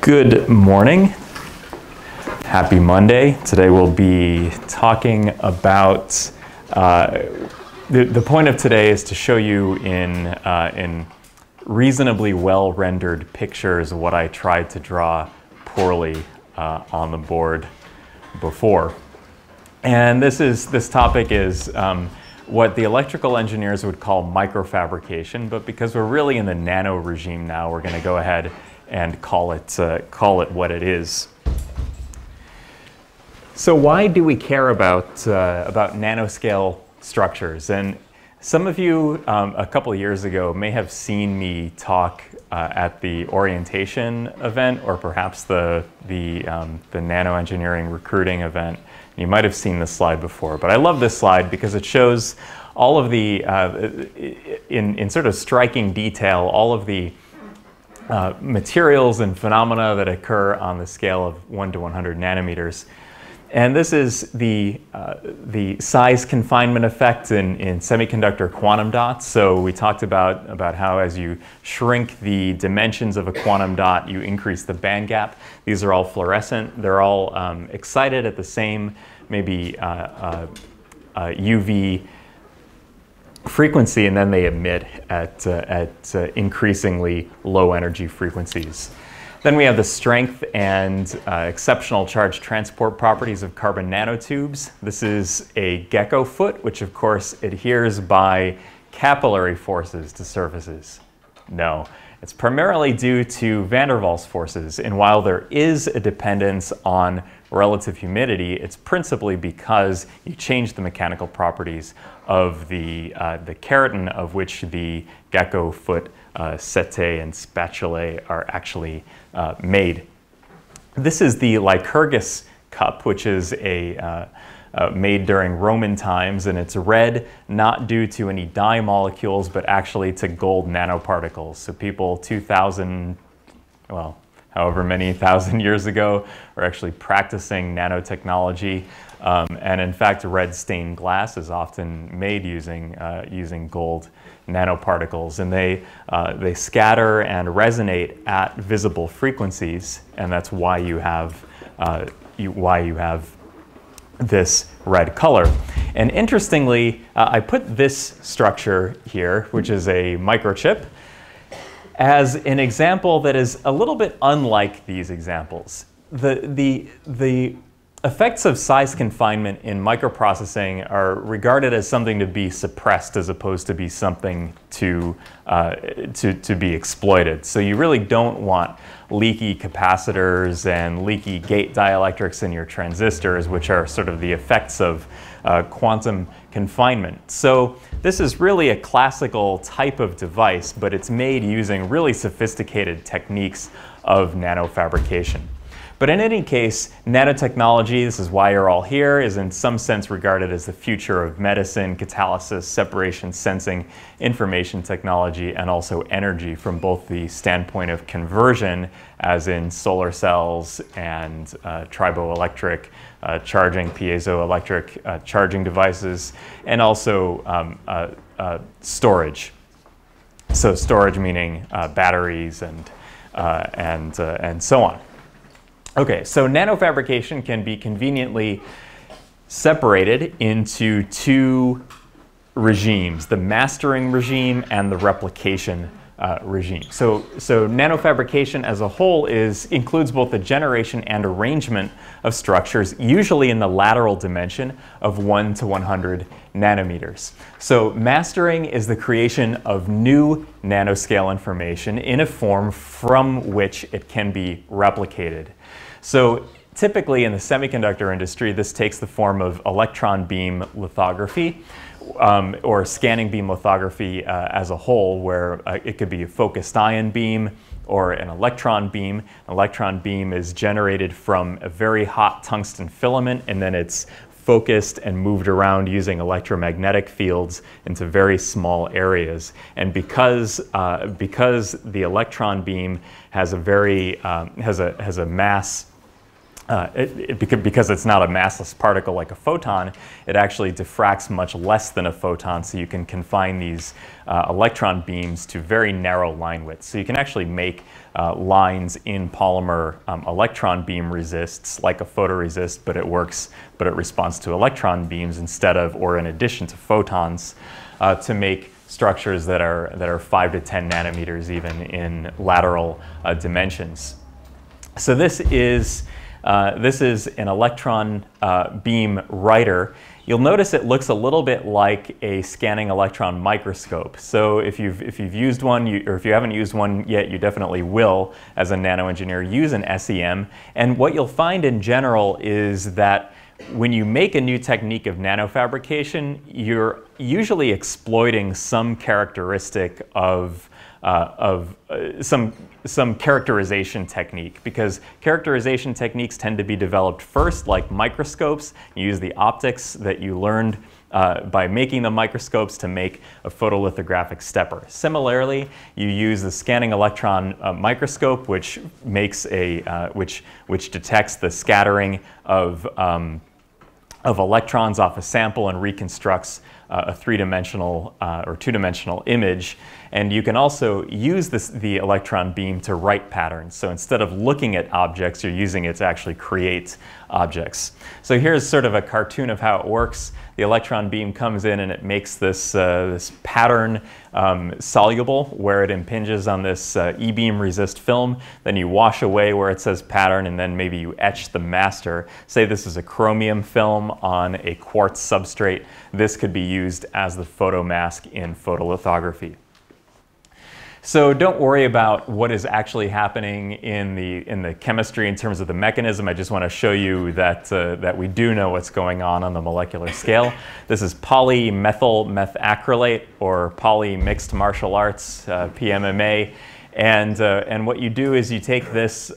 Good morning. Happy Monday. Today we'll be talking about, the point of today is to show you in reasonably well rendered pictures what I tried to draw poorly on the board before. And this topic is what the electrical engineers would call microfabrication, but because we're really in the nano regime now, we're going to go ahead and call it what it is. So why do we care about nanoscale structures? And some of you a couple of years ago may have seen me talk at the orientation event, or perhaps the nano engineering recruiting event. You might have seen this slide before, but I love this slide because it shows all of the, in sort of striking detail, all of the materials and phenomena that occur on the scale of 1 to 100 nanometers. And this is the size confinement effect in semiconductor quantum dots. So we talked about how as you shrink the dimensions of a quantum dot, you increase the band gap. These are all fluorescent. They're all excited at the same maybe UV frequency, and then they emit at increasingly low energy frequencies. Then we have the strength and exceptional charge transport properties of carbon nanotubes. This is a gecko foot, which of course adheres by capillary forces to surfaces. No, it's primarily due to van der Waals forces, and while there is a dependence on relative humidity, it's principally because you change the mechanical properties of the keratin of which the gecko foot setae and spatulae are actually made. This is the Lycurgus cup, which is made during Roman times, and it's red not due to any dye molecules, but actually to gold nanoparticles. So people 2,000, well, however many thousand years ago, are actually practicing nanotechnology. And in fact, red stained glass is often made using gold nanoparticles, and they scatter and resonate at visible frequencies, and that's why you have this red color. And interestingly, I put this structure here, which is a microchip, as an example that is a little bit unlike these examples. The effects of size confinement in microprocessing are regarded as something to be suppressed as opposed to be something to be exploited. So you really don't want leaky capacitors and leaky gate dielectrics in your transistors, which are sort of the effects of quantum confinement. So this is really a classical type of device, but it's made using really sophisticated techniques of nanofabrication. But in any case, nanotechnology, this is why you're all here, is in some sense regarded as the future of medicine, catalysis, separation, sensing, information technology, and also energy from both the standpoint of conversion, as in solar cells and triboelectric charging, piezoelectric charging devices, and also storage. So storage meaning batteries and so on. Okay, so nanofabrication can be conveniently separated into two regimes, the mastering regime and the replication regime. So nanofabrication as a whole includes both the generation and arrangement of structures, usually in the lateral dimension of 1 to 100 nanometers. So mastering is the creation of new nanoscale information in a form from which it can be replicated. So typically in the semiconductor industry, this takes the form of electron beam lithography, or scanning beam lithography as a whole, where it could be a focused ion beam or an electron beam. An electron beam is generated from a very hot tungsten filament, and then it's focused and moved around using electromagnetic fields into very small areas. And because the electron beam has a very has a mass because it's not a massless particle like a photon, it actually diffracts much less than a photon, so you can confine these electron beams to very narrow line widths. So you can actually make lines in polymer electron beam resists like a photoresist, but it responds to electron beams instead of, or in addition to photons, to make structures that are 5 to 10 nanometers even in lateral dimensions. So this is an electron beam writer. You'll notice it looks a little bit like a scanning electron microscope. So if you've used one, or if you haven't used one yet, you definitely will as a nano engineer. Use an SEM. And what you'll find in general is that when you make a new technique of nanofabrication, you're usually exploiting some characteristic of some characterization technique, because characterization techniques tend to be developed first, like microscopes. You use the optics that you learned by making the microscopes to make a photolithographic stepper. Similarly, you use the scanning electron microscope, which makes which detects the scattering of electrons off a sample and reconstructs a three-dimensional or two-dimensional image. And you can also use the electron beam to write patterns. So instead of looking at objects, you're using it to actually create objects. So here's sort of a cartoon of how it works. The electron beam comes in and it makes this pattern soluble where it impinges on this E-beam resist film. Then you wash away where it says pattern, and then maybe you etch the master. Say this is a chromium film on a quartz substrate. This could be used as the photomask in photolithography. So don't worry about what is actually happening in the chemistry in terms of the mechanism. I just want to show you that we do know what's going on the molecular scale. This is polymethyl methacrylate, or poly mixed martial arts, PMMA. And what you do is you take this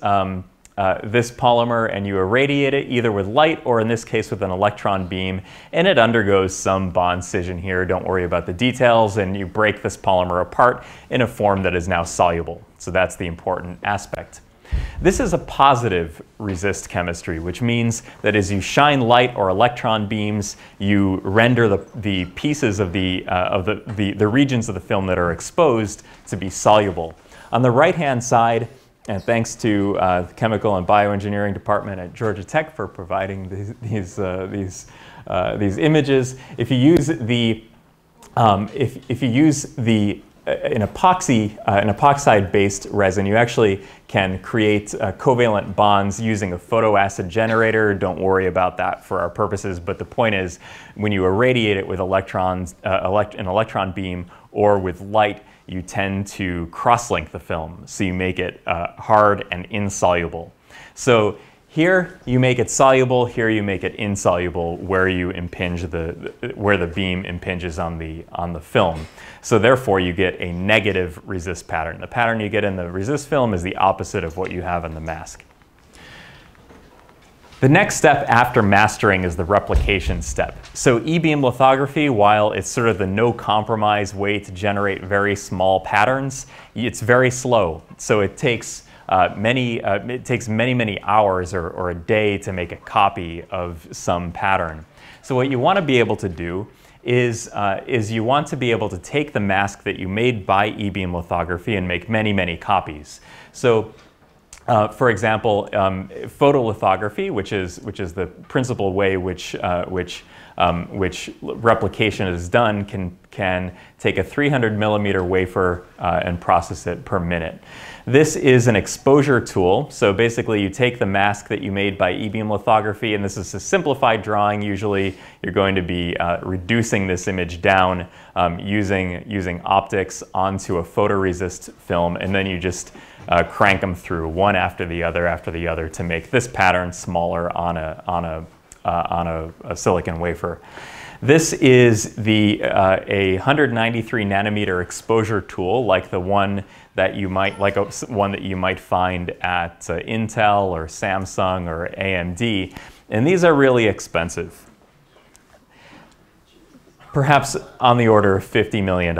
this polymer and you irradiate it either with light or, in this case, with an electron beam, and it undergoes some bond scission here. Don't worry about the details, and you break this polymer apart in a form that is now soluble. So that's the important aspect. This is a positive resist chemistry, which means that as you shine light or electron beams, you render the pieces of the regions of the film that are exposed to be soluble. On the right-hand side, and thanks to the Chemical and Bioengineering Department at Georgia Tech for providing these images, if you use an epoxide-based resin, you actually can create covalent bonds using a photoacid generator. Don't worry about that for our purposes, but the point is, when you irradiate it with electrons, an electron beam, or with light, you tend to cross-link the film, so you make it hard and insoluble. So here you make it soluble, here you make it insoluble, where you impinge where the beam impinges on the film. So therefore you get a negative resist pattern. The pattern you get in the resist film is the opposite of what you have in the mask. The next step after mastering is the replication step. So E-beam lithography, while it's sort of the no-compromise way to generate very small patterns, it's very slow. So it takes many hours or a day to make a copy of some pattern. So what you want to be able to do is you want to be able to take the mask that you made by E-beam lithography and make many replications. So for example, photolithography, which is the principal way which replication is done, can take a 300 millimeter wafer and process it per minute. This is an exposure tool. So basically you take the mask that you made by E-beam lithography, and this is a simplified drawing. Usually you're going to be reducing this image down using optics onto a photoresist film, and then you just crank them through one after the other to make this pattern smaller on a silicon wafer. This is a 193 nanometer exposure tool, like the one that you might find at Intel or Samsung or AMD, and these are really expensive. perhaps on the order of $50 million.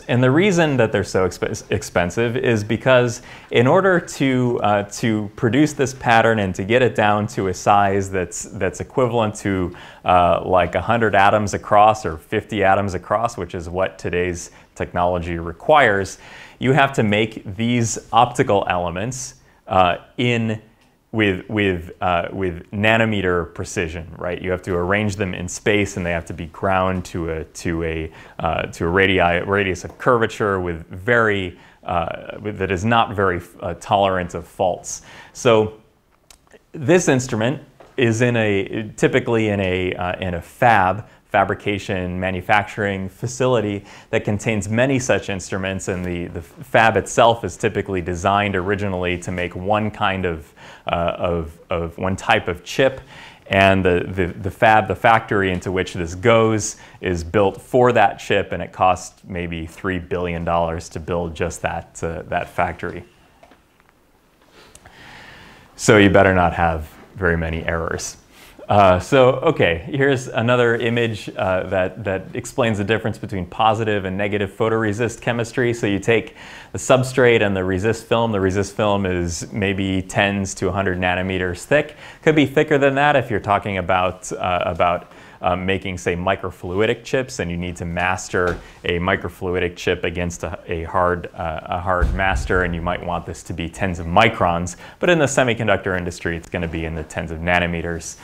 And the reason that they're so expensive is because in order to produce this pattern and to get it down to a size that's equivalent to like 100 atoms across or 50 atoms across, which is what today's technology requires, you have to make these optical elements with nanometer precision, right? You have to arrange them in space, and they have to be ground to a radius of curvature with that is not very tolerant of faults. So this instrument is typically in a fabrication manufacturing facility that contains many such instruments, and the fab itself is typically designed originally to make one kind of one type of chip, and the factory into which this goes is built for that chip, and it costs maybe $3 billion to build just that factory. So you better not have very many errors. Okay, here's another image that explains the difference between positive and negative photoresist chemistry. So you take the substrate and the resist film. The resist film is maybe 10s to 100 nanometers thick. Could be thicker than that if you're talking about making, say, microfluidic chips, and you need to master a microfluidic chip against a hard master, and you might want this to be tens of microns. But in the semiconductor industry, it's going to be in the tens of nanometers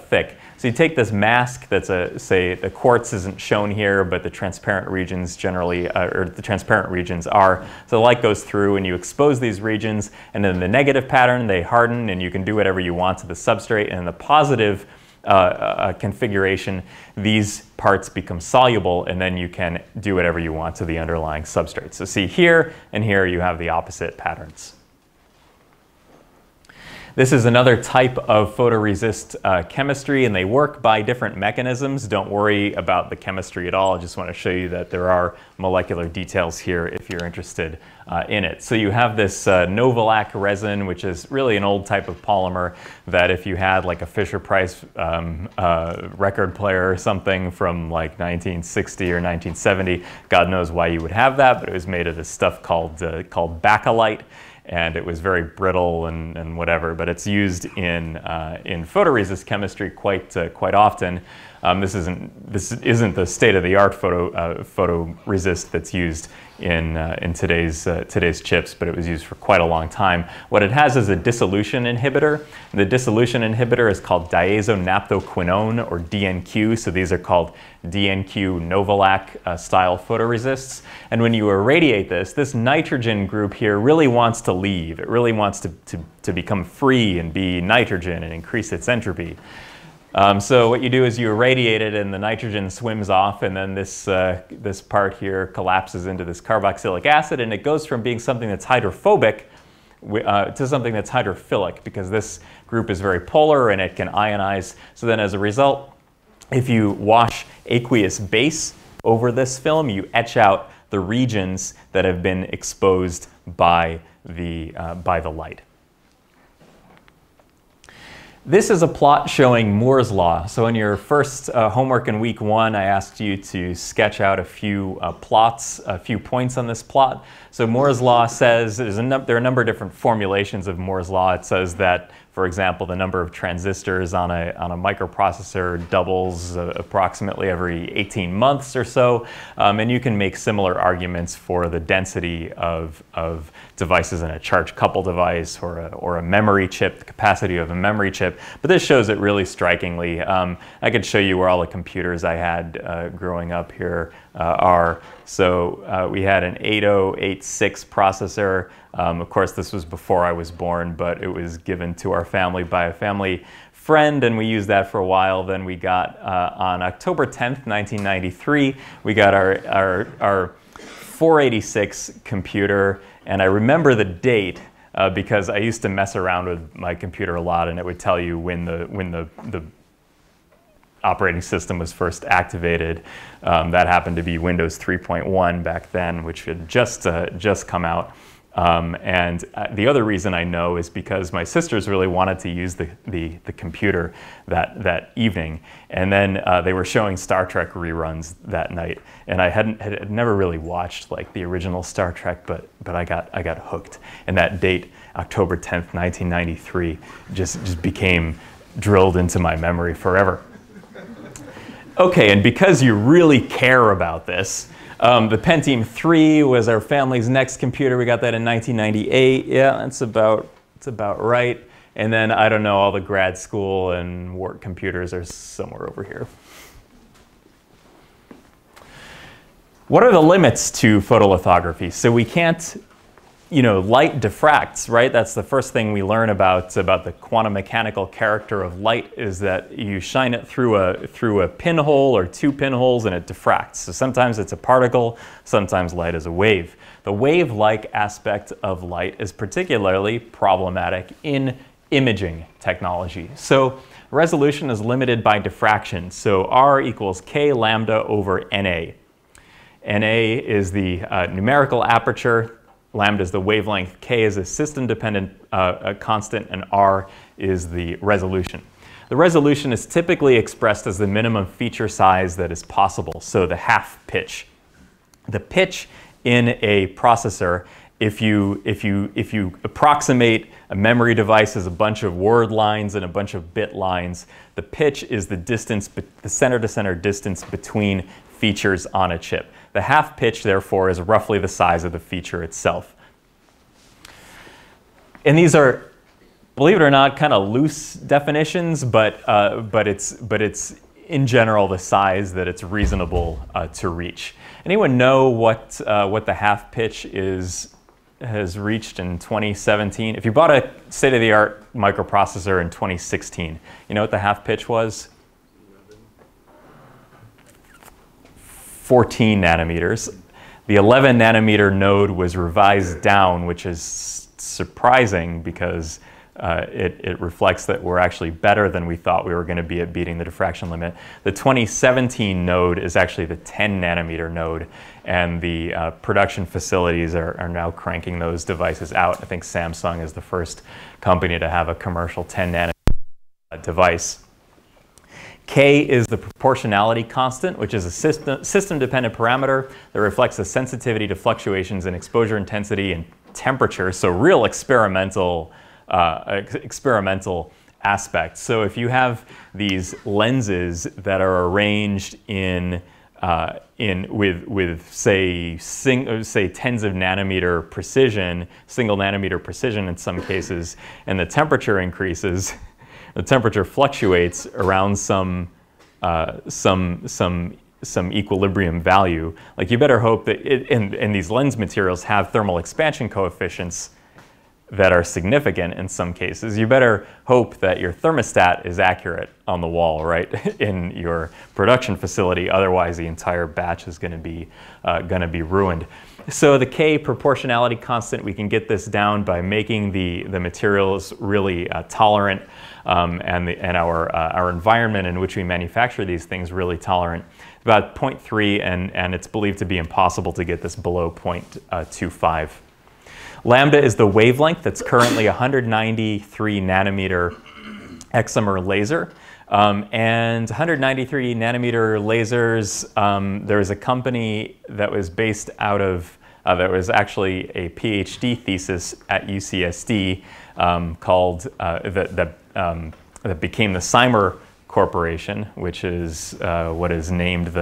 thick. So you take this mask that's say the quartz isn't shown here, but the transparent regions generally, or the transparent regions are. So the light goes through and you expose these regions, and then the negative pattern, they harden, and you can do whatever you want to the substrate. And in the positive configuration, these parts become soluble, and then you can do whatever you want to the underlying substrate. So see, here and here you have the opposite patterns. This is another type of photoresist chemistry, and they work by different mechanisms. Don't worry about the chemistry at all. I just want to show you that there are molecular details here if you're interested in it. So you have this Novolac resin, which is really an old type of polymer that if you had like a Fisher-Price record player or something from like 1960 or 1970, God knows why you would have that, but it was made of this stuff called bakelite. And it was very brittle and whatever, but it's used in photoresist chemistry quite often. This isn't the state-of-the-art photoresist that's used in today's chips, but it was used for quite a long time. What it has is a dissolution inhibitor. The dissolution inhibitor is called diazonaptoquinone, or DNQ. So these are called DNQ Novolac style photoresists. And when you irradiate this nitrogen group here really wants to leave. It really wants to become free and be nitrogen and increase its entropy. So what you do is you irradiate it, and the nitrogen swims off, and then this part here collapses into this carboxylic acid, and it goes from being something that's hydrophobic to something that's hydrophilic, because this group is very polar and it can ionize. So then as a result, if you wash aqueous base over this film, you etch out the regions that have been exposed by the light. This is a plot showing Moore's law. So in your first homework in week 1, I asked you to sketch out a few plots, a few points on this plot. So Moore's law says, there are a number of different formulations of Moore's law. It says that, for example, the number of transistors on a microprocessor doubles approximately every 18 months or so. And you can make similar arguments for the density of devices in a charge couple device or a memory chip, the capacity of a memory chip. But this shows it really strikingly. I could show you where all the computers I had growing up here are. So we had an 8086 processor. Of course, this was before I was born, but it was given to our family by a family friend, and we used that for a while. Then we got, on October 10th, 1993, we got our 486 computer, and I remember the date because I used to mess around with my computer a lot, and it would tell you when the operating system was first activated. That happened to be Windows 3.1 back then, which had just come out. The other reason I know is because my sisters really wanted to use the computer that evening, and then they were showing Star Trek reruns that night, and I had never really watched like the original Star Trek, but I got hooked, and that date, October 10th, 1993, just became drilled into my memory forever. Okay, and because you really care about this, the Pentium 3 was our family's next computer. We got that in 1998. Yeah, that's about right. And then, I don't know, all the grad school and work computers are somewhere over here. What are the limits to photolithography? So we can't, light diffracts, right? That's the first thing we learn about the quantum mechanical character of light, is that you shine it through a pinhole or two pinholes and it diffracts. So sometimes it's a particle, sometimes light is a wave. The wave-like aspect of light is particularly problematic in imaging technology. So resolution is limited by diffraction. So R equals K lambda over NA. NA is the numerical aperture. Lambda is the wavelength, K is a system-dependent constant, and R is the resolution. The resolution is typically expressed as the minimum feature size that is possible, so the half pitch. The pitch in a processor, if you approximate a memory device as a bunch of word lines and a bunch of bit lines, the pitch is the distance, the center-to-center distance between features on a chip. The half pitch, therefore, is roughly the size of the feature itself. And these are, believe it or not, kind of loose definitions, but it's in general the size that it's reasonable to reach. Anyone know what the half pitch has reached in 2017? If you bought a state-of-the-art microprocessor in 2016, you know what the half pitch was? 14 nanometers. The 11 nanometer node was revised down, which is surprising because it reflects that we're actually better than we thought we were going to be at beating the diffraction limit. The 2017 node is actually the 10 nanometer node, and the production facilities are now cranking those devices out. I think Samsung is the first company to have a commercial 10 nanometer device. K is the proportionality constant, which is a system-dependent parameter that reflects the sensitivity to fluctuations in exposure intensity and temperature, so real experimental aspects. So if you have these lenses that are arranged with say tens of nanometer precision, single nanometer precision in some cases, and the temperature increases, the temperature fluctuates around some equilibrium value. Like, you better hope that and these lens materials have thermal expansion coefficients that are significant in some cases. You better hope that your thermostat is accurate on the wall, right, in your production facility. Otherwise, the entire batch is going to be ruined. So the K proportionality constant, we can get this down by making the materials really tolerant, and our environment in which we manufacture these things really tolerant. About 0.3, and it's believed to be impossible to get this below 0.25. Lambda is the wavelength that's currently 193 nanometer excimer laser. And 193 nanometer lasers, there was a company that was based out of, that was actually a PhD thesis at UCSD called, that became the Cymer Corporation, which is what is named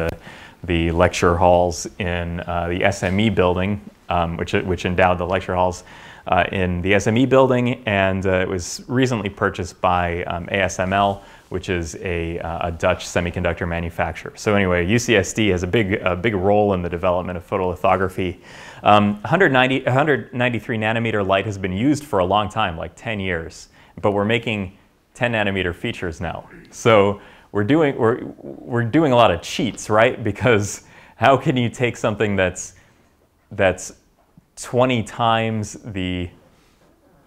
the lecture halls in the SME building, which endowed the lecture halls in the SME building, and it was recently purchased by ASML, which is a Dutch semiconductor manufacturer. So anyway, UCSD has a big role in the development of photolithography. 193 nanometer light has been used for a long time, like 10 years, but we're making 10 nanometer features now. So we're doing a lot of cheats, right? Because how can you take something that's 20 times the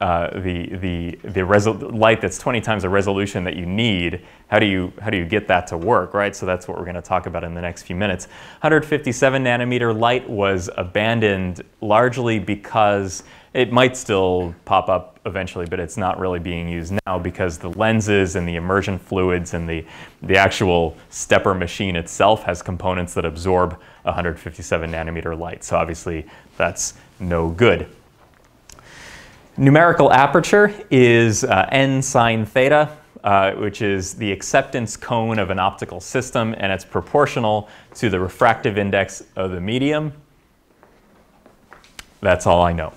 light that's 20 times the resolution that you need, how do you get that to work, right? So that's what we're going to talk about in the next few minutes. 157 nanometer light was abandoned largely because it might still pop up eventually, but it's not really being used now because the lenses and the immersion fluids and the actual stepper machine itself has components that absorb 157 nanometer light. So obviously that's no good. Numerical aperture is n sine theta, which is the acceptance cone of an optical system, and it's proportional to the refractive index of the medium. That's all I know.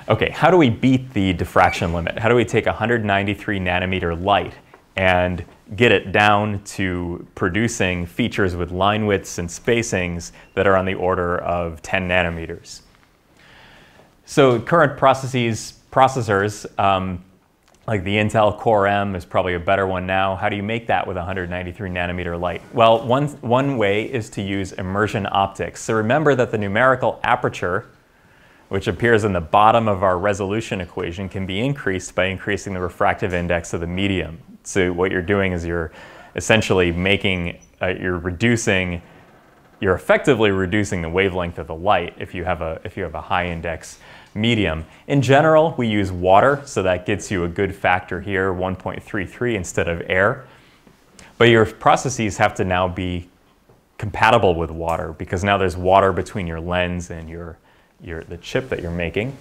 Okay, how do we beat the diffraction limit? How do we take 193 nanometer light and get it down to producing features with line widths and spacings that are on the order of 10 nanometers? So current processors, like the Intel Core M is probably a better one now. How do you make that with 193 nanometer light? Well, one way is to use immersion optics. So remember that the numerical aperture, which appears in the bottom of our resolution equation, can be increased by increasing the refractive index of the medium. So what you're doing is you're essentially making, you're effectively reducing the wavelength of the light if you have a high index medium. In general, we use water, so that gets you a good factor here, 1.33 instead of air. But your processes have to now be compatible with water because now there's water between your lens and the chip that you're making.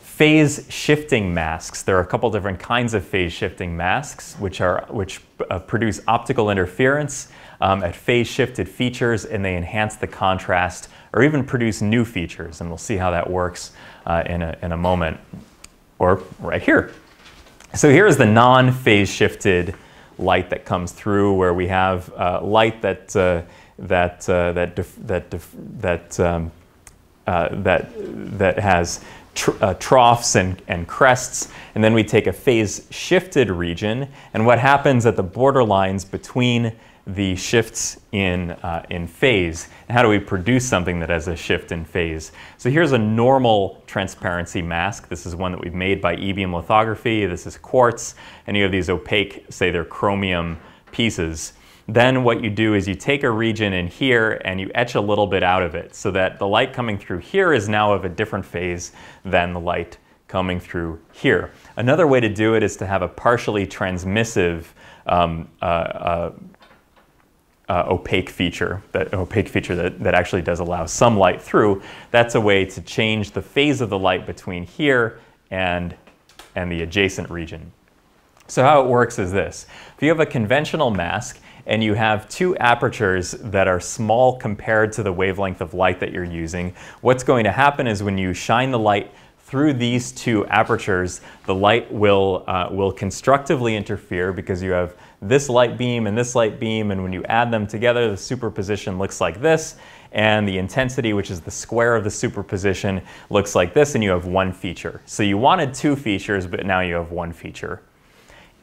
Phase shifting masks. There are a couple different kinds of phase shifting masks which produce optical interference at phase shifted features, and they enhance the contrast or even produce new features, and we'll see how that works in a moment, or right here. So here's the non-phase shifted light that comes through, where we have light that has troughs and crests, and then we take a phase shifted region, and what happens at the border lines between the shifts in phase, and how do we produce something that has a shift in phase. So here's a normal transparency mask. This is one that we've made by e-beam lithography. This is quartz, and you have these opaque, say they're chromium pieces. Then what you do is you take a region in here and you etch a little bit out of it so that the light coming through here is now of a different phase than the light coming through here. Another way to do it is to have a partially transmissive opaque feature that actually does allow some light through. That's a way to change the phase of the light between here and the adjacent region. So how it works is this. If you have a conventional mask and you have two apertures that are small compared to the wavelength of light that you're using, what's going to happen is when you shine the light through these two apertures, the light will constructively interfere because you have this light beam, and when you add them together, the superposition looks like this, and the intensity, which is the square of the superposition, looks like this, and you have one feature. So you wanted two features, but now you have one feature.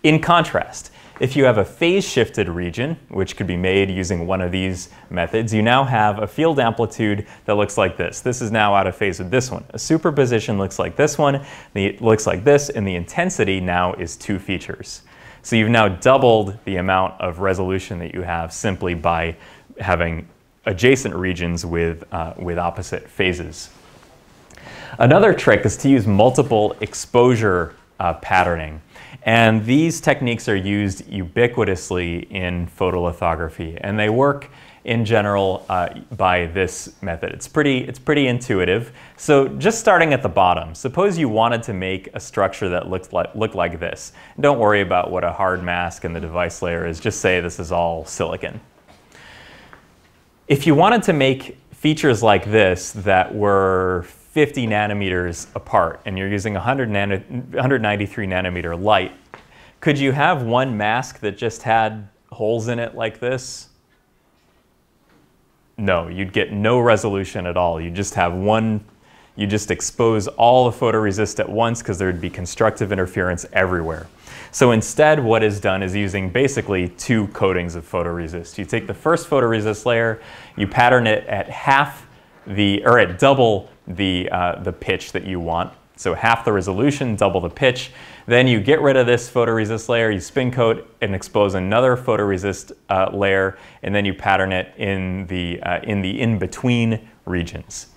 In contrast, if you have a phase-shifted region, which could be made using one of these methods, you now have a field amplitude that looks like this. This is now out of phase with this one. A superposition looks like this one, it looks like this, and the intensity now is two features. So you've now doubled the amount of resolution that you have simply by having adjacent regions with opposite phases. Another trick is to use multiple exposure patterning. And these techniques are used ubiquitously in photolithography, and they work in general by this method. It's pretty intuitive. So just starting at the bottom, suppose you wanted to make a structure that looked like this. Don't worry about what a hard mask and the device layer is. Just say this is all silicon. If you wanted to make features like this that were 50 nanometers apart, and you're using 193 nanometer light, could you have one mask that just had holes in it like this? No, you'd get no resolution at all. You just have one, you just expose all the photoresist at once because there would be constructive interference everywhere. So instead, what is done is using basically two coatings of photoresist. You take the first photoresist layer, you pattern it at at double the pitch that you want. So half the resolution, double the pitch. Then you get rid of this photoresist layer, you spin coat and expose another photoresist layer, and then you pattern it in the in-between regions.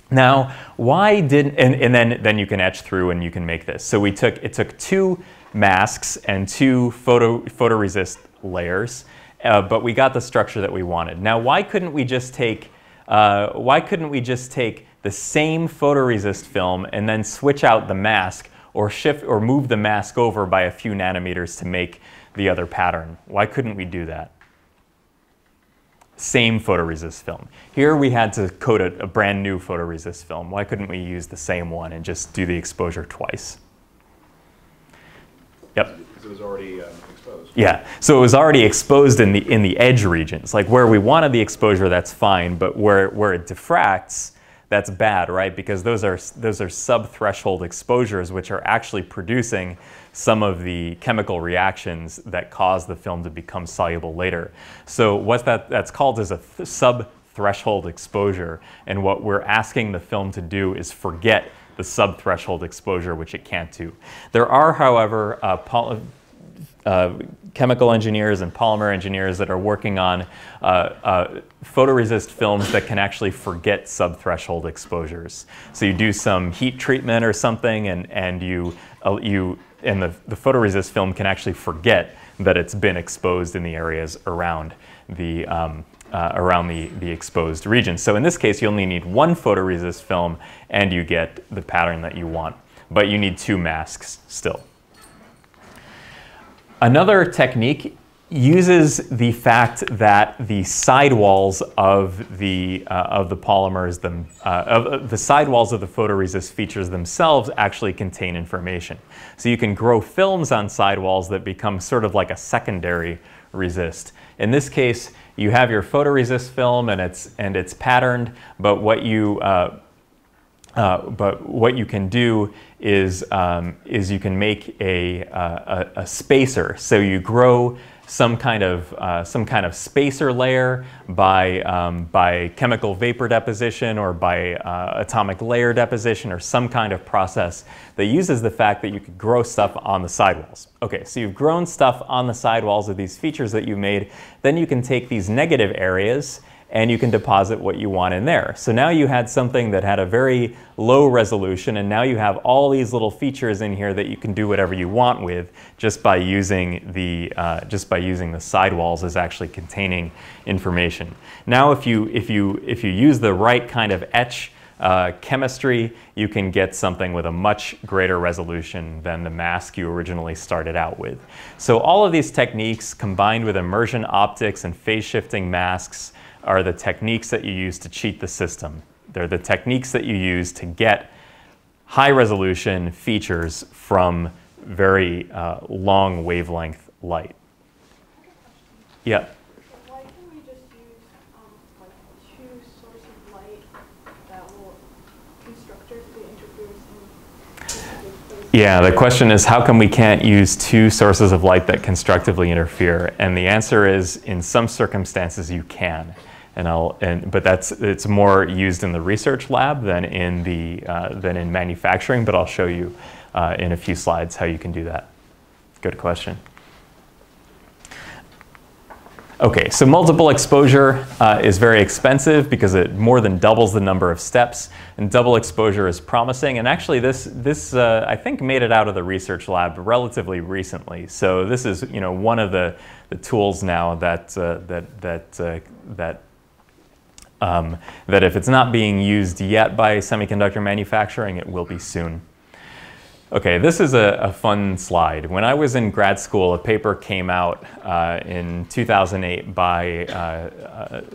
Now, why didn't, and then you can etch through and you can make this. So it took 2 masks and 2 photoresist layers, but we got the structure that we wanted. Now, why couldn't we just take the same photoresist film and then switch out the mask or shift or move the mask over by a few nanometers to make the other pattern? Why couldn't we do that? Same photoresist film. Here we had to coat a brand new photoresist film. Why couldn't we use the same one and just do the exposure twice? Yep. Because it was already exposed. Yeah, so it was already exposed in the edge regions. Like where we wanted the exposure, that's fine, but where it diffracts, that's bad, right? Because those are sub-threshold exposures, which are actually producing some of the chemical reactions that cause the film to become soluble later. So what that's called is a sub-threshold exposure, and what we're asking the film to do is forget the sub-threshold exposure, which it can't do. There are, however, chemical engineers and polymer engineers that are working on photoresist films that can actually forget sub-threshold exposures. So you do some heat treatment or something, and the photoresist film can actually forget that it's been exposed in the areas around the exposed region. So in this case, you only need 1 photoresist film and you get the pattern that you want, but you need 2 masks still. Another technique uses the fact that the sidewalls of the polymers, the sidewalls of the photoresist features themselves actually contain information. So you can grow films on sidewalls that become sort of like a secondary resist. In this case, you have your photoresist film and it's patterned, but what you can do is you can make a spacer. So you grow some kind of spacer layer by chemical vapor deposition or by atomic layer deposition or some kind of process that uses the fact that you could grow stuff on the sidewalls. Okay, so you've grown stuff on the sidewalls of these features that you made. Then you can take these negative areas and you can deposit what you want in there. So now you had something that had a very low resolution, and now you have all these little features in here that you can do whatever you want with just by using the sidewalls as actually containing information. Now, if you use the right kind of etch chemistry, you can get something with a much greater resolution than the mask you originally started out with. So all of these techniques combined with immersion optics and phase shifting masks are the techniques that you use to cheat the system. They're the techniques that you use to get high resolution features from very long wavelength light. Yeah. Why can't we just use like 2 sources of light that will constructively interfere? Yeah, the question is how come we can't use 2 sources of light that constructively interfere? And the answer is in some circumstances you can. But it's more used in the research lab than in manufacturing. But I'll show you in a few slides how you can do that. Good question. Okay, so multiple exposure is very expensive because it more than doubles the number of steps, and double exposure is promising. And actually, this I think made it out of the research lab relatively recently. So this is one of the tools now that if it's not being used yet by semiconductor manufacturing, it will be soon. Okay, this is a fun slide. When I was in grad school, a paper came out in 2008 by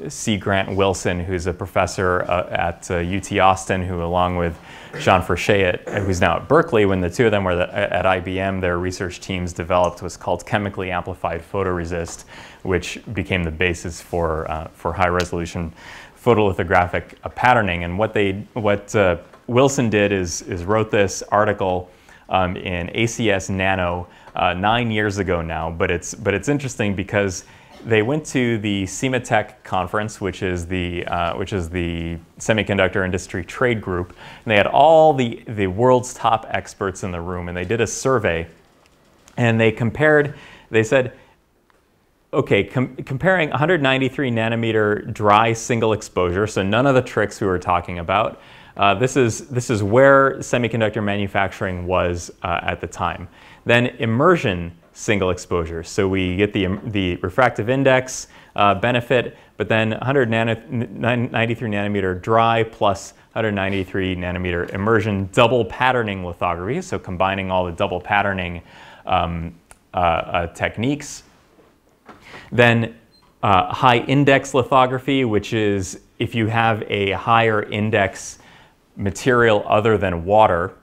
C. Grant Wilson, who's a professor at UT Austin, who along with Jean Frichet, who's now at Berkeley, when the two of them were at IBM, their research teams developed what's called chemically amplified photoresist, which became the basis for high-resolution photolithographic patterning. And what Wilson did is wrote this article in ACS NANO 9 years ago now, but it's interesting because they went to the CEMATEC conference, which is the semiconductor industry trade group, and they had all the world's top experts in the room, and they did a survey, and they compared, they said, okay, comparing 193 nanometer dry single exposure, so none of the tricks we were talking about, this is where semiconductor manufacturing was at the time. Then immersion single exposure. So we get the refractive index benefit, but then 193 nanometer dry plus 193 nanometer immersion double patterning lithography, so combining all the double patterning techniques. Then high index lithography, which is if you have a higher index material other than water,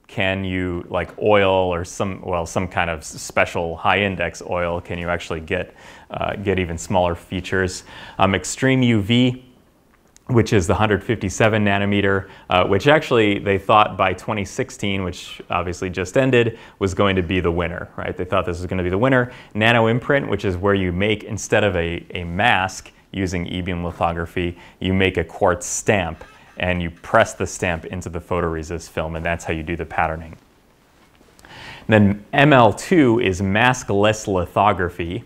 can you, like oil or some kind of special high index oil, can you actually get even smaller features? Extreme UV, which is the 157 nanometer, which actually they thought by 2016, which obviously just ended, was going to be the winner, right? They thought this was going to be the winner. Nano imprint, which is where you make, instead of a mask using e-beam lithography, you make a quartz stamp, and you press the stamp into the photoresist film, and that's how you do the patterning. And then ML2 is maskless lithography,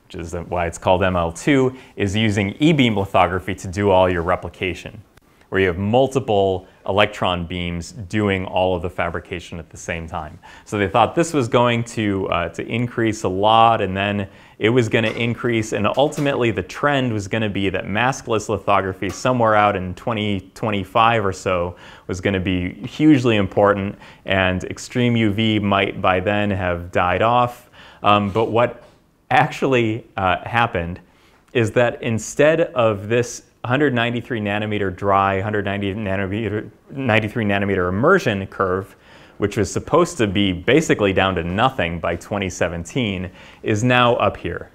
which is why it's called ML2, is using e-beam lithography to do all your replication, where you have multiple electron beams doing all of the fabrication at the same time. So they thought this was going to increase a lot, and then it was going to increase, and ultimately the trend was going to be that maskless lithography somewhere out in 2025 or so was going to be hugely important, and extreme UV might by then have died off. But what actually happened is that instead of this 193 nanometer dry, 193 nanometer immersion curve, which was supposed to be basically down to nothing by 2017, is now up here.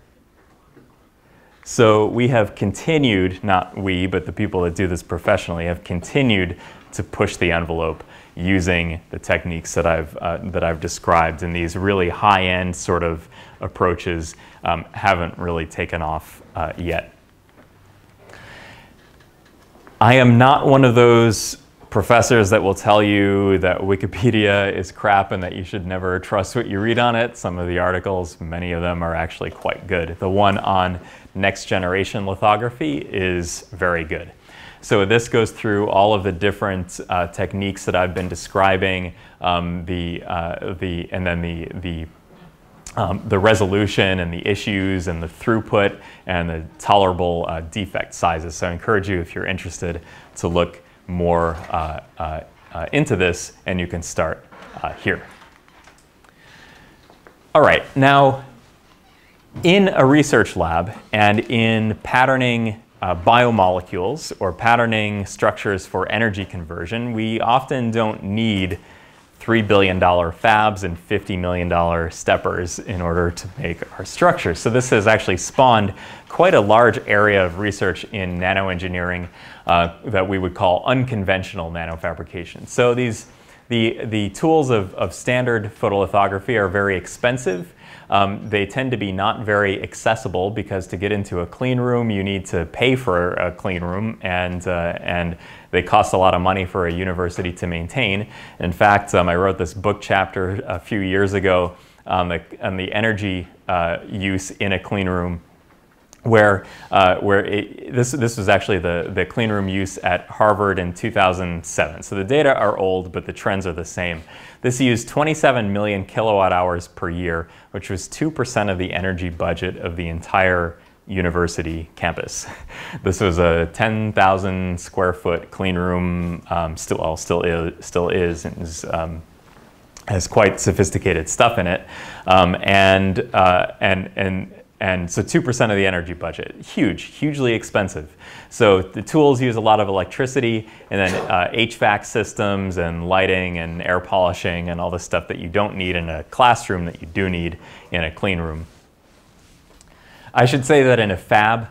So we have continued, not we, but the people that do this professionally, have continued to push the envelope using the techniques that I've described, and these really high-end sort of approaches haven't really taken off yet. I am not one of those professors that will tell you that Wikipedia is crap and that you should never trust what you read on it. Some of the articles, many of them are actually quite good. The one on next generation lithography is very good. So this goes through all of the different techniques that I've been describing, and then the resolution and the issues and the throughput and the tolerable defect sizes. So I encourage you, if you're interested, to look more into this, and you can start here. All right, now in a research lab and in patterning biomolecules or patterning structures for energy conversion, we often don't need $3 billion fabs and $50 million steppers in order to make our structures. So this has actually spawned quite a large area of research in nanoengineering that we would call unconventional nanofabrication. So the tools of standard photolithography are very expensive. They tend to be not very accessible because to get into a clean room, you need to pay for a clean room, and they cost a lot of money for a university to maintain. In fact, I wrote this book chapter a few years ago on the energy use in a clean room, where this was actually the clean room use at Harvard in 2007. So the data are old, but the trends are the same. This used 27 million kilowatt hours per year, which was 2% of the energy budget of the entire university campus. This was a 10,000 square foot clean room, still is, and has quite sophisticated stuff in it, and so 2% of the energy budget, hugely expensive. So the tools use a lot of electricity, and then HVAC systems and lighting and air polishing and all the stuff that you don't need in a classroom that you do need in a clean room. I should say that in a fab,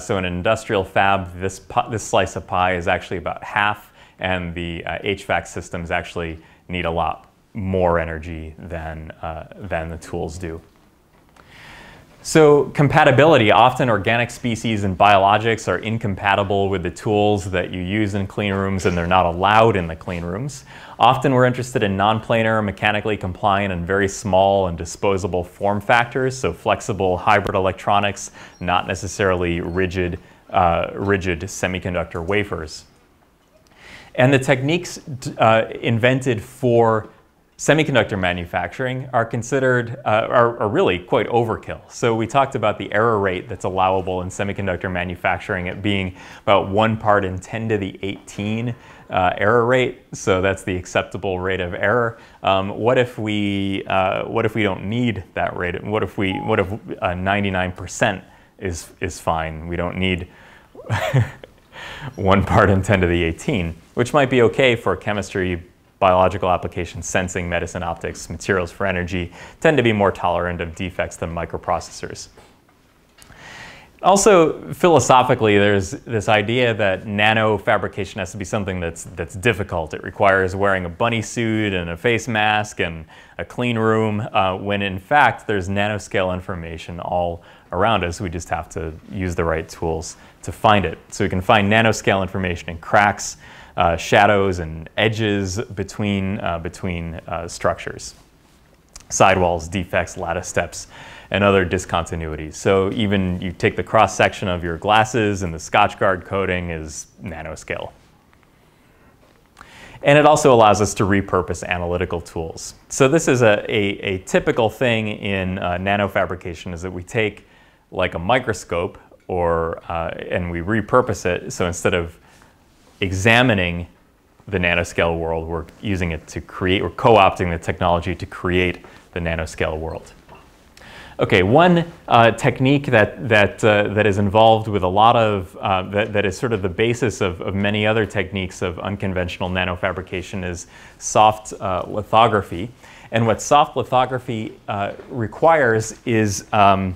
so in an industrial fab, this slice of pie is actually about half, and the HVAC systems actually need a lot more energy than the tools do. So compatibility, often organic species and biologics are incompatible with the tools that you use in clean rooms, and they're not allowed in the clean rooms. Often we're interested in non-planar, mechanically compliant, and very small and disposable form factors, so flexible hybrid electronics, not necessarily rigid semiconductor wafers. And the techniques invented for semiconductor manufacturing are considered, are really quite overkill. So we talked about the error rate that's allowable in semiconductor manufacturing at being about 1 part in 10 to the 18 error rate. So that's the acceptable rate of error. What if we don't need that rate? What if 99% is fine? We don't need 1 part in 10 to the 18, which might be okay for chemistry, biological applications, sensing, medicine, optics, materials for energy, tend to be more tolerant of defects than microprocessors. Also, philosophically, there's this idea that nanofabrication has to be something that's difficult. It requires wearing a bunny suit and a face mask and a clean room, when in fact there's nanoscale information all around us. We just have to use the right tools to find it. So we can find nanoscale information in cracks, shadows, and edges between structures, sidewalls, defects, lattice steps, and other discontinuities. So even you take the cross-section of your glasses and the Scotchgard coating is nanoscale. And it also allows us to repurpose analytical tools. So this is a typical thing in nanofabrication, is that we take like a microscope and we repurpose it. So instead of examining the nanoscale world, we're using it to create, we're co-opting the technology to create the nanoscale world. Okay, one technique that is involved with a lot of, that is sort of the basis of many other techniques of unconventional nanofabrication is soft lithography. And what soft lithography requires is that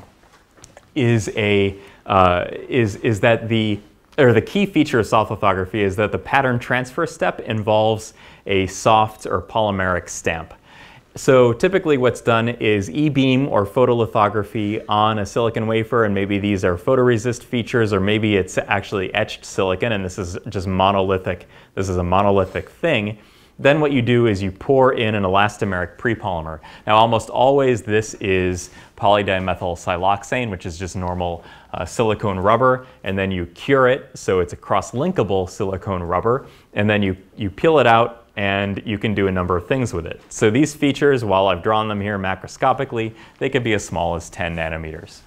the key feature of soft lithography is that the pattern transfer step involves a soft or polymeric stamp. So typically what's done is E-beam or photolithography on a silicon wafer, and maybe these are photoresist features, or maybe it's actually etched silicon, and this is just monolithic. This is a monolithic thing. Then what you do is you pour in an elastomeric prepolymer. Now almost always this is polydimethyl siloxane, which is just normal silicone rubber, and then you cure it so it's a cross-linkable silicone rubber, and then you peel it out and you can do a number of things with it. So these features, while I've drawn them here macroscopically, they could be as small as 10 nanometers.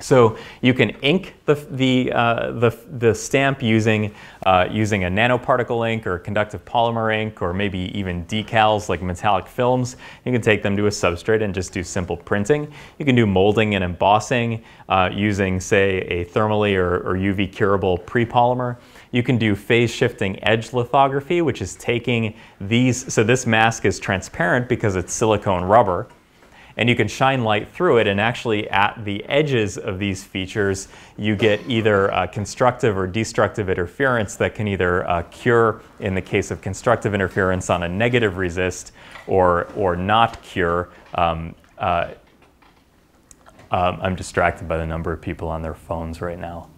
So you can ink the stamp using a nanoparticle ink or conductive polymer ink, or maybe even decals like metallic films. You can take them to a substrate and just do simple printing. You can do molding and embossing using, say, a thermally or UV curable prepolymer. You can do phase shifting edge lithography, which is taking these, so this mask is transparent because it's silicone rubber, and you can shine light through it, and actually at the edges of these features you get either constructive or destructive interference that can either cure, in the case of constructive interference, on a negative resist, or not cure. I'm distracted by the number of people on their phones right now.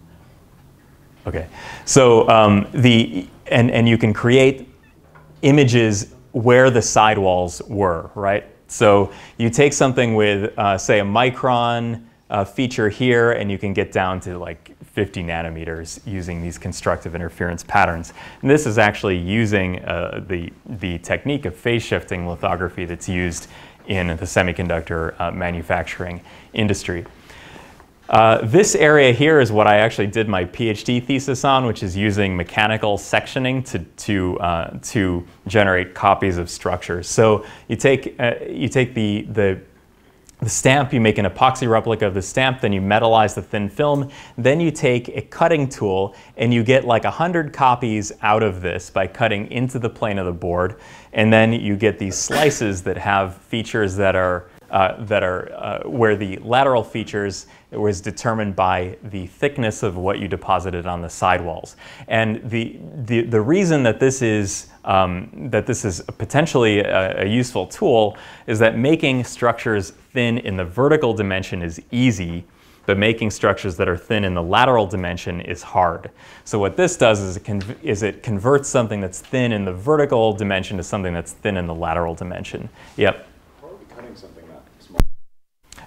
Okay, so and you can create images where the sidewalls were, right? So you take something with, say, a micron feature here, and you can get down to like 50 nanometers using these constructive interference patterns. And this is actually using the technique of phase shifting lithography that's used in the semiconductor manufacturing industry. This area here is what I actually did my PhD thesis on, which is using mechanical sectioning to generate copies of structures. So you take the stamp, you make an epoxy replica of the stamp, then you metallize the thin film, then you take a cutting tool and you get like 100 copies out of this by cutting into the plane of the board, and then you get these slices that have features that are where the lateral features it was determined by the thickness of what you deposited on the sidewalls. And the reason that this is potentially a useful tool is that making structures thin in the vertical dimension is easy, but making structures that are thin in the lateral dimension is hard. So what this does is it converts something that's thin in the vertical dimension to something that's thin in the lateral dimension. Yep. How are we cutting something that small?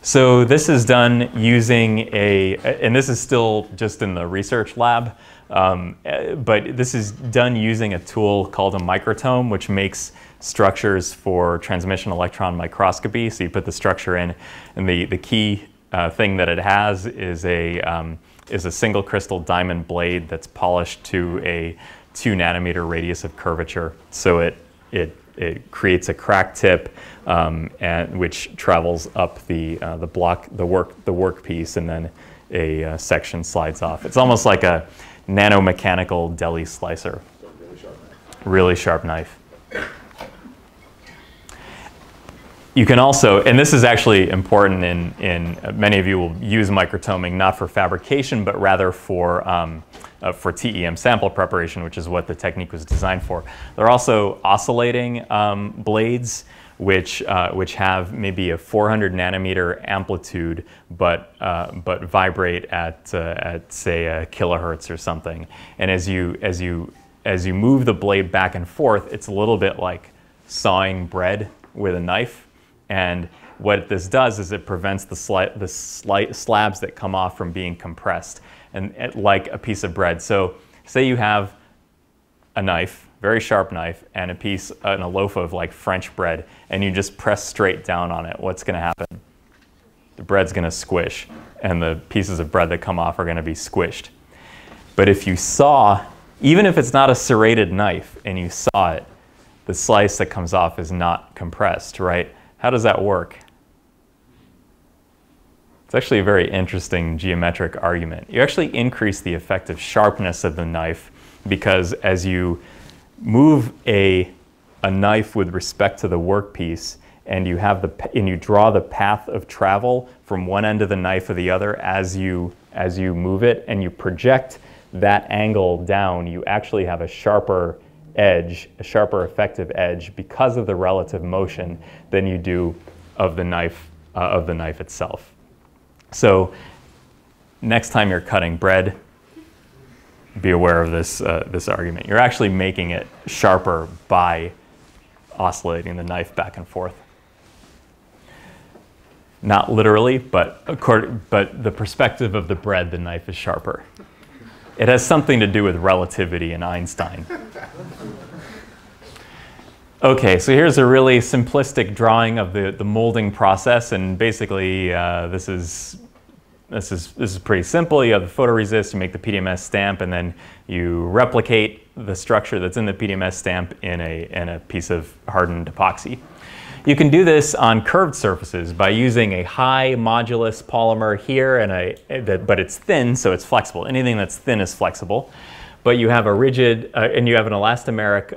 So this is done using and this is still just in the research lab, but this is done using a tool called a microtome, which makes structures for transmission electron microscopy. So you put the structure in, and the key thing that it has is a single crystal diamond blade that's polished to a 2 nanometer radius of curvature. So it creates a crack tip, and which travels up the workpiece, and then a section slides off. It's almost like a nanomechanical deli slicer. Really sharp knife. Really sharp knife. You can also, and this is actually important in many of you will use microtoming not for fabrication, but rather for TEM sample preparation, which is what the technique was designed for. There are also oscillating blades, which have maybe a 400 nanometer amplitude, but vibrate at say a kilohertz or something. And as you move the blade back and forth, it's a little bit like sawing bread with a knife. And what this does is it prevents the slabs that come off from being compressed, and like a piece of bread. So say you have a knife, very sharp knife, and a loaf of like French bread, and you just press straight down on it. What's going to happen? The bread's going to squish, and the pieces of bread that come off are going to be squished. But if you saw, even if it's not a serrated knife, and you saw it, the slice that comes off is not compressed, right? How does that work? It's actually a very interesting geometric argument. You actually increase the effective sharpness of the knife, because as you move a knife with respect to the workpiece, and you draw the path of travel from one end of the knife to the other as you move it, and you project that angle down, you actually have a sharper edge, a sharper effective edge, because of the relative motion than you do of the knife itself. So next time you're cutting bread, be aware of this argument. You're actually making it sharper by oscillating the knife back and forth. Not literally, but the perspective of the bread, the knife is sharper. It has something to do with relativity and Einstein. Okay, so here's a really simplistic drawing of the molding process, and basically this is pretty simple. You have the photoresist, you make the PDMS stamp, and then you replicate the structure that's in the PDMS stamp in a piece of hardened epoxy. You can do this on curved surfaces by using a high modulus polymer here, but it's thin, so it's flexible. Anything that's thin is flexible. But you have a rigid, and you have an elastomeric,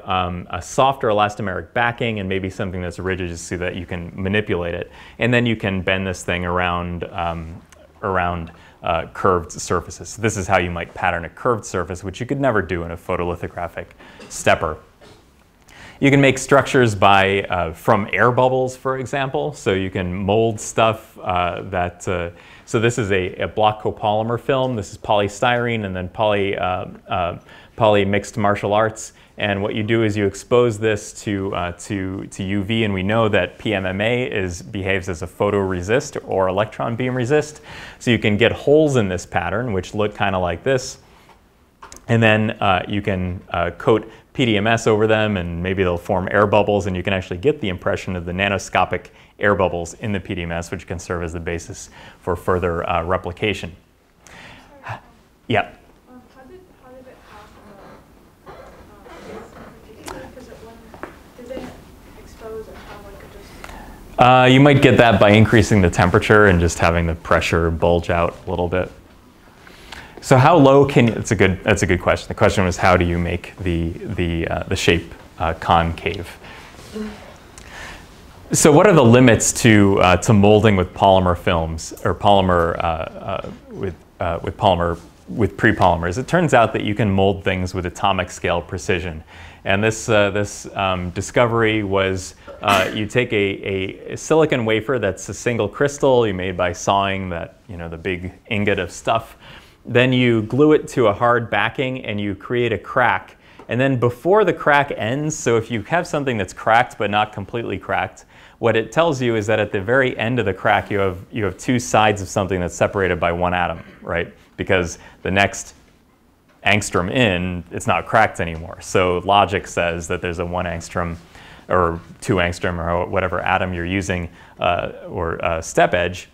a softer elastomeric backing, and maybe something that's rigid so that you can manipulate it. And then you can bend this thing around curved surfaces. So this is how you might pattern a curved surface, which you could never do in a photolithographic stepper. You can make structures from air bubbles, for example. So you can mold stuff so this is a block copolymer film. This is polystyrene, and then poly mixed martial arts. And what you do is you expose this to UV, and we know that PMMA behaves as a photoresist or electron beam resist. So you can get holes in this pattern, which look kind of like this. And then you can coat PDMS over them, and maybe they'll form air bubbles, and you can actually get the impression of the nanoscopic air bubbles in the PDMS, which can serve as the basis for further replication. Yeah. How did it pass this particular? Does it expose or how like it just? You might get that by increasing the temperature and just having the pressure bulge out a little bit. So how low can you, that's a good question. The question was, how do you make the shape concave? So what are the limits to molding with polymer films or polymer with prepolymers? It turns out that you can mold things with atomic scale precision. And this discovery was you take a silicon wafer that's a single crystal you made by sawing that, the big ingot of stuff. Then you glue it to a hard backing and you create a crack. And then before the crack ends, so if you have something that's cracked but not completely cracked, what it tells you is that at the very end of the crack, you have two sides of something that's separated by one atom, right? Because the next angstrom in, it's not cracked anymore. So logic says that there's a 1 angstrom or 2 angstrom or whatever atom you're using or step edge.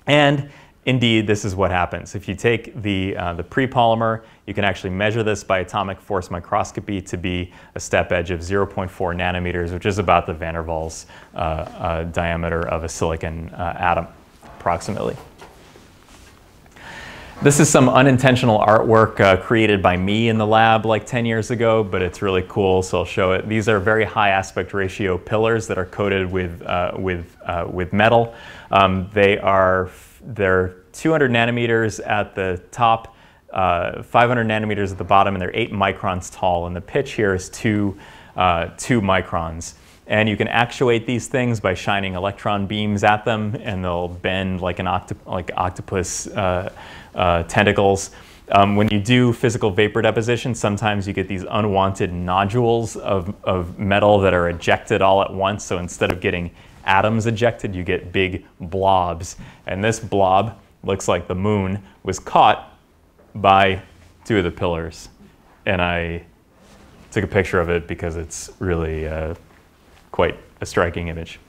And indeed, this is what happens. If you take the prepolymer, you can actually measure this by atomic force microscopy to be a step edge of 0.4 nanometers, which is about the van der Waals diameter of a silicon atom, approximately. This is some unintentional artwork created by me in the lab like 10 years ago, but it's really cool, so I'll show it. These are very high aspect ratio pillars that are coated with metal. They're 200 nanometers at the top, 500 nanometers at the bottom, and they're 8 microns tall. And the pitch here is 2 microns. And you can actuate these things by shining electron beams at them, and they'll bend like octopus tentacles. When you do physical vapor deposition, sometimes you get these unwanted nodules of metal that are ejected all at once. So instead of getting atoms ejected, you get big blobs. And this blob looks like the moon was caught by 2 of the pillars. And I took a picture of it because it's really quite a striking image.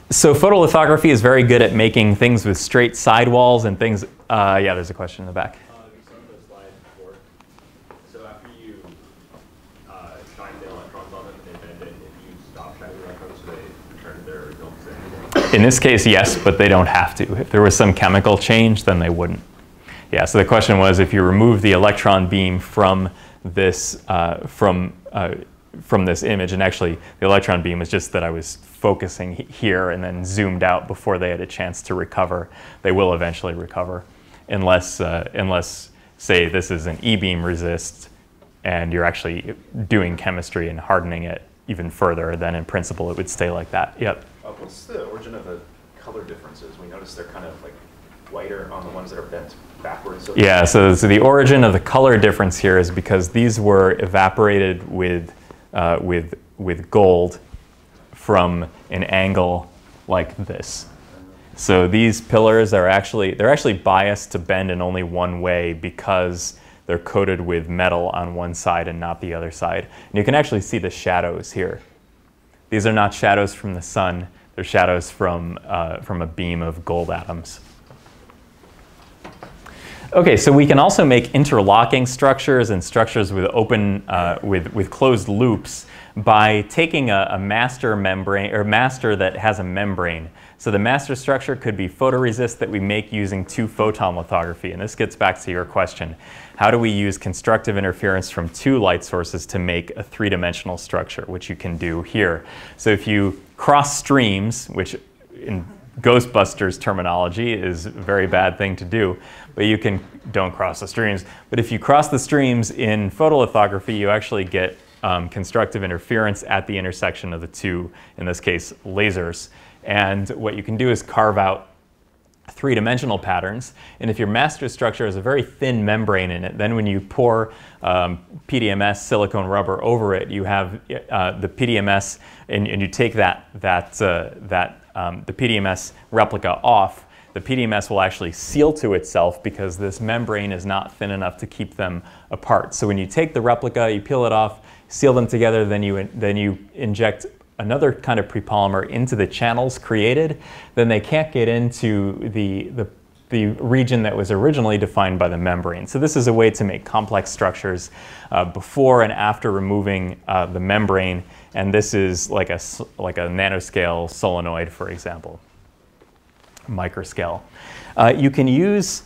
So photolithography is very good at making things with straight sidewalls and things. Yeah, there's a question in the back. Some of those slides before. So after you shine the electrons on them and they bend it, if you stop shining the electrons, so they return to their don't say anything? In this case, yes, but they don't have to. If there was some chemical change, then they wouldn't. Yeah, so the question was, if you remove the electron beam from this from this image, and actually the electron beam is just that I was focusing here and then zoomed out before they had a chance to recover. They will eventually recover, unless say this is an E-beam resist and you're actually doing chemistry and hardening it even further, then in principle it would stay like that. Yep. What's the origin of the color differences? We notice they're kind of like whiter on the ones that are bent backwards. So yeah, so the origin of the color difference here is because these were evaporated with gold from an angle like this. So these pillars are actually biased to bend in only one way because they're coated with metal on one side and not the other side. And you can actually see the shadows here. These are not shadows from the sun. They're shadows from a beam of gold atoms. Okay, so we can also make interlocking structures and structures with open, with closed loops by taking a master membrane, or master that has a membrane. So the master structure could be photoresist that we make using 2-photon lithography. And this gets back to your question. How do we use constructive interference from 2 light sources to make a 3-dimensional structure, which you can do here. So if you cross streams, which in Ghostbusters terminology is a very bad thing to do, but don't cross the streams. But if you cross the streams in photolithography, you actually get constructive interference at the intersection of the 2, in this case, lasers. And what you can do is carve out 3-dimensional patterns. And if your master structure has a very thin membrane in it, then when you pour PDMS silicone rubber over it, you have the PDMS, and you take the PDMS replica off. The PDMS will actually seal to itself because this membrane is not thin enough to keep them apart. So when you take the replica, you peel it off, seal them together, then you inject another kind of prepolymer into the channels created, then they can't get into the region that was originally defined by the membrane. So this is a way to make complex structures before and after removing the membrane, and this is like a nanoscale solenoid, for example, microscale. You can use,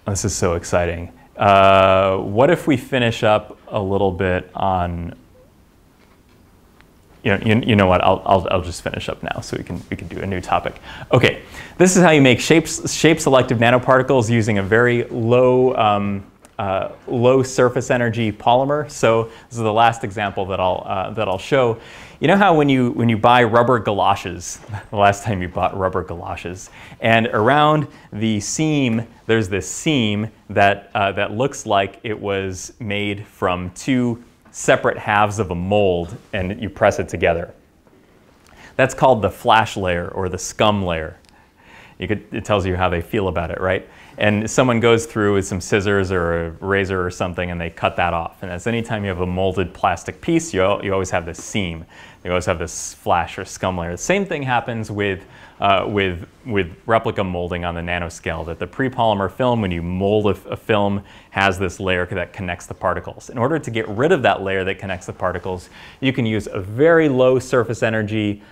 this is so exciting. What if we finish up a little bit on, you know what? I'll just finish up now so we can do a new topic. Okay, this is how you make shape selective nanoparticles using a very low low surface energy polymer. So this is the last example that I'll show. You know how when you buy rubber galoshes, the last time you bought rubber galoshes, and around the seam there's this seam that looks like it was made from two separate halves of a mold, and you press it together. That's called the flash layer or the scum layer. It tells you how they feel about it, right? And someone goes through with some scissors or a razor or something and they cut that off. And that's anytime you have a molded plastic piece, you always have this seam. You always have this flash or scum layer. The same thing happens with replica molding on the nanoscale, that the prepolymer film, when you mold a film, has this layer that connects the particles. In order to get rid of that layer that connects the particles, you can use a very low surface energy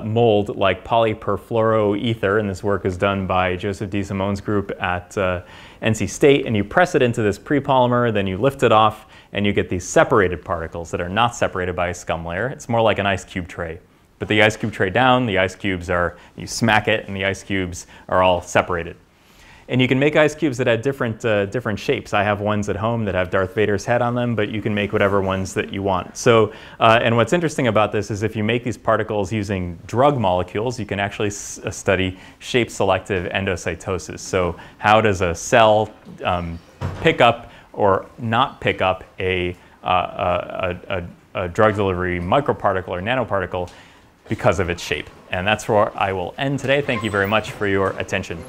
mold like polyperfluoroether, and this work is done by Joseph D. Simone's group at NC State, and you press it into this prepolymer, then you lift it off, and you get these separated particles that are not separated by a scum layer. It's more like an ice cube tray. Put the ice cube tray down, the ice cubes you smack it, and the ice cubes are all separated. And you can make ice cubes that have different shapes. I have ones at home that have Darth Vader's head on them, but you can make whatever ones that you want. So, and what's interesting about this is if you make these particles using drug molecules, you can actually study shape-selective endocytosis. So how does a cell pick up or not pick up a drug delivery microparticle or nanoparticle because of its shape? And that's where I will end today. Thank you very much for your attention.